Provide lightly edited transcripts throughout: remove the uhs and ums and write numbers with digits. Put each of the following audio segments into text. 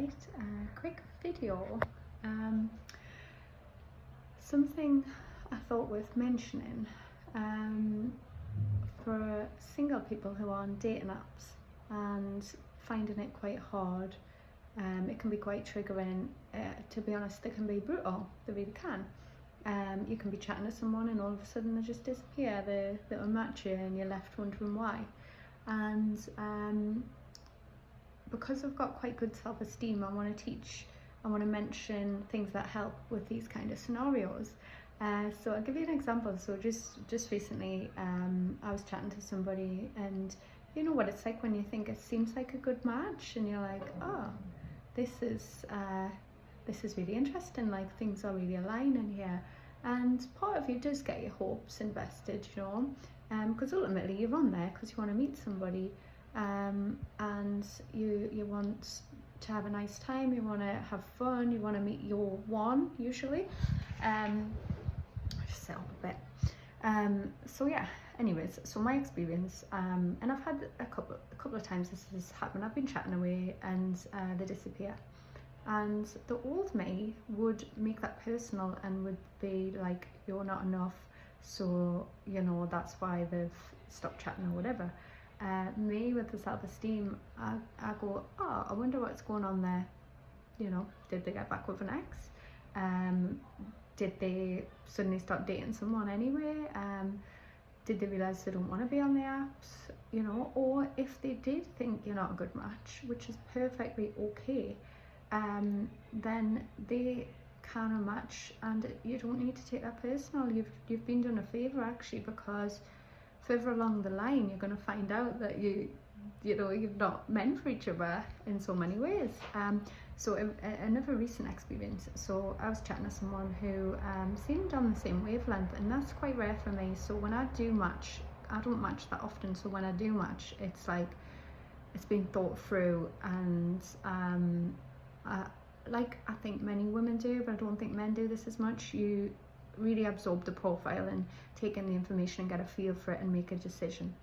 Right, quick video. Something I thought worth mentioning for single people who are on dating apps and finding it quite hard. It can be quite triggering. To be honest, they can be brutal. They really can. You can be chatting to someone and all of a sudden they just disappear. They unmatch you and you're left wondering why. And because I've got quite good self-esteem, I want to mention things that help with these kind of scenarios. So I'll give you an example. So just recently, I was chatting to somebody, and you know what it's like when you think it seems like a good match, and you're like, oh, this is really interesting. Like things are really aligning here, and part of you does get your hopes invested, you know, because ultimately you're on there because you want to meet somebody. And you want to have a nice time, you want to have fun, you want to meet your one usually. Just set up a bit. So yeah, anyways, so my experience, and I've had a couple of times this has happened. I've been chatting away and they disappear, and the old me would make that personal and would be like, you're not enough, so you know that's why they've stopped chatting or whatever. Me with the self-esteem, I go, oh, I wonder what's going on there. You know, did they get back with an ex? Did they suddenly start dating someone anyway? Did they realise they don't want to be on the apps? You know, or if they did think you're not a good match, which is perfectly okay, then they can unmatch, and you don't need to take that personal. You've been done a favour actually, because further along the line you're going to find out that you know you're not meant for each other in so many ways. So another recent experience, so I was chatting to someone who seemed on the same wavelength, and that's quite rare for me. So when I do match, I don't match that often, so when I do match, it's like it's been thought through, and like I think many women do, but I don't think men do this as much. You really absorb the profile and take in the information and get a feel for it and make a decision.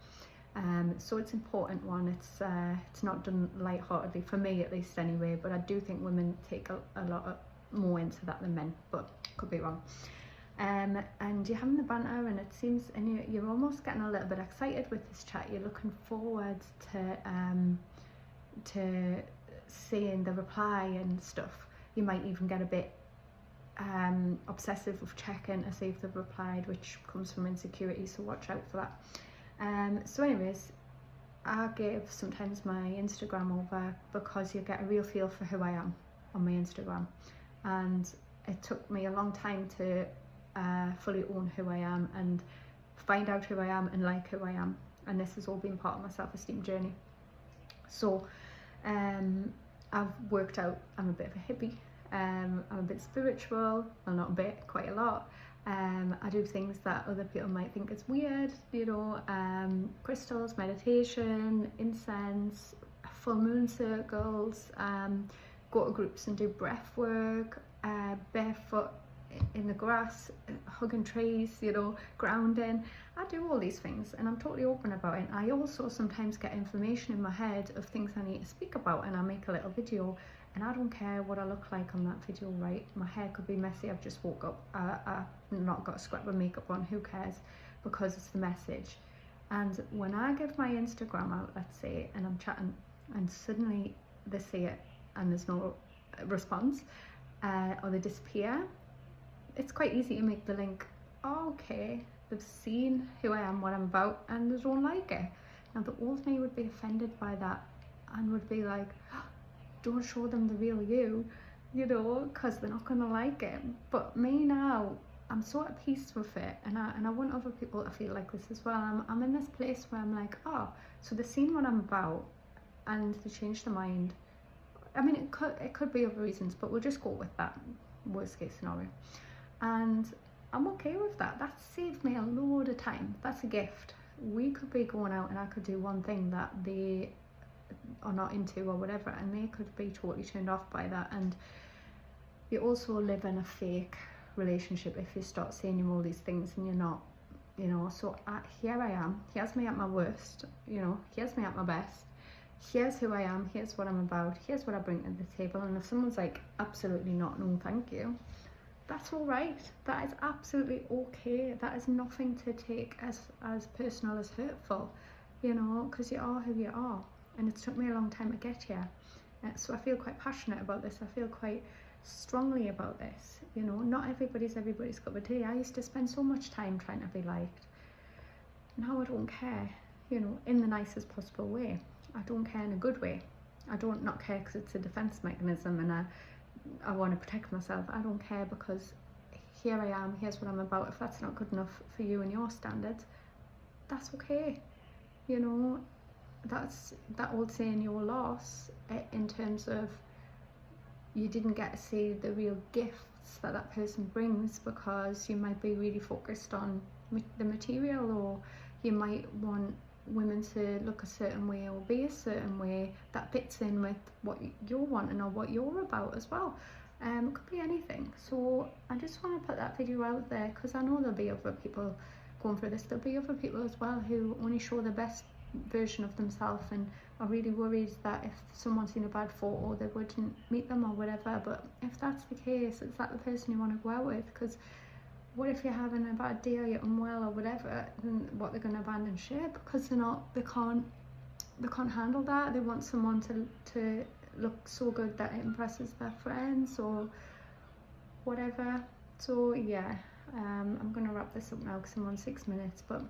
So it's important one. It's not done lightheartedly, for me at least anyway, but I do think women take a lot more into that than men, but could be wrong. And you're having the banter, and it seems, and you're almost getting a little bit excited with this chat. You're looking forward to seeing the reply and stuff. You might even get a bit obsessive of checking to see if they've replied, which comes from insecurity, so watch out for that. So anyways, I give sometimes my Instagram over because you get a real feel for who I am on my Instagram, and it took me a long time to fully own who I am and find out who I am and like who I am, and this has all been part of my self-esteem journey. So I've worked out I'm a bit of a hippie. I'm a bit spiritual, well not a bit, quite a lot. I do things that other people might think is weird, you know, crystals, meditation, incense, full moon circles, go to groups and do breath work, barefoot in the grass, hugging trees, you know, grounding. I do all these things and I'm totally open about it. I also sometimes get information in my head of things I need to speak about, and I make a little video. And I don't care what I look like on that video, right? My hair could be messy, I've just woke up, I've not got a scrap of makeup on, who cares? Because it's the message. And when I give my Instagram out, let's say, and I'm chatting, and suddenly they see it and there's no response, or they disappear, it's quite easy to make the link, oh, okay, they've seen who I am, what I'm about, and they don't like it. Now the old me would be offended by that and would be like, don't show them the real you, you know, because they're not gonna like it. But me now, I'm so at peace with it, and I want other people to feel like this as well. I'm in this place where I'm like, oh, so they've seen what I'm about and they changed their mind. I mean, it could be other reasons, but we'll just go with that worst case scenario, and I'm okay with that. That saved me a load of time. That's a gift. We could be going out and I could do one thing that they are not into or whatever, and they could be totally turned off by that. And you also live in a fake relationship if you start saying you're all these things and you're not, you know. So here I am, he has me at my worst, you know, he has me at my best. here's who I am, here's what I'm about, here's what I bring to the table. And if someone's like, absolutely not, no thank you, that's all right. That is absolutely okay. That is nothing to take as personal as hurtful, you know, because you are who you are. And it's took me a long time to get here. So I feel quite passionate about this. I feel quite strongly about this. You know, not everybody's cup of tea. I used to spend so much time trying to be liked. Now I don't care, you know, in the nicest possible way. I don't care in a good way. I don't not care because it's a defense mechanism and I want to protect myself. I don't care because here I am, here's what I'm about. If that's not good enough for you and your standards, that's okay. You know, that's that old saying, your loss, in terms of you didn't get to see the real gifts that that person brings because you might be really focused on the material, or you might want women to look a certain way or be a certain way that fits in with what you're wanting or what you're about as well. It could be anything. So I just want to put that video out there because I know there'll be other people going through this. There'll be other people as well who only show the best version of themselves and are really worried that if someone's seen a bad photo they wouldn't meet them or whatever. But if that's the case, is that the person you want to go out with? Because what if you're having a bad day or you're unwell or whatever, then what, they're going to abandon ship because they can't handle that. They want someone to look so good that it impresses their friends or whatever. So yeah, I'm going to wrap this up now because I'm on 6 minutes, but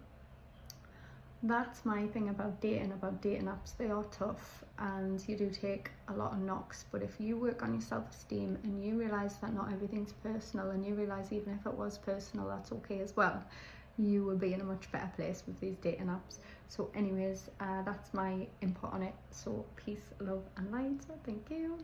that's my thing about dating apps. They are tough and you do take a lot of knocks, but if you work on your self-esteem and you realise that not everything's personal, and you realise even if it was personal, that's okay as well, you will be in a much better place with these dating apps. So anyways, that's my input on it. So peace, love and light. Thank you.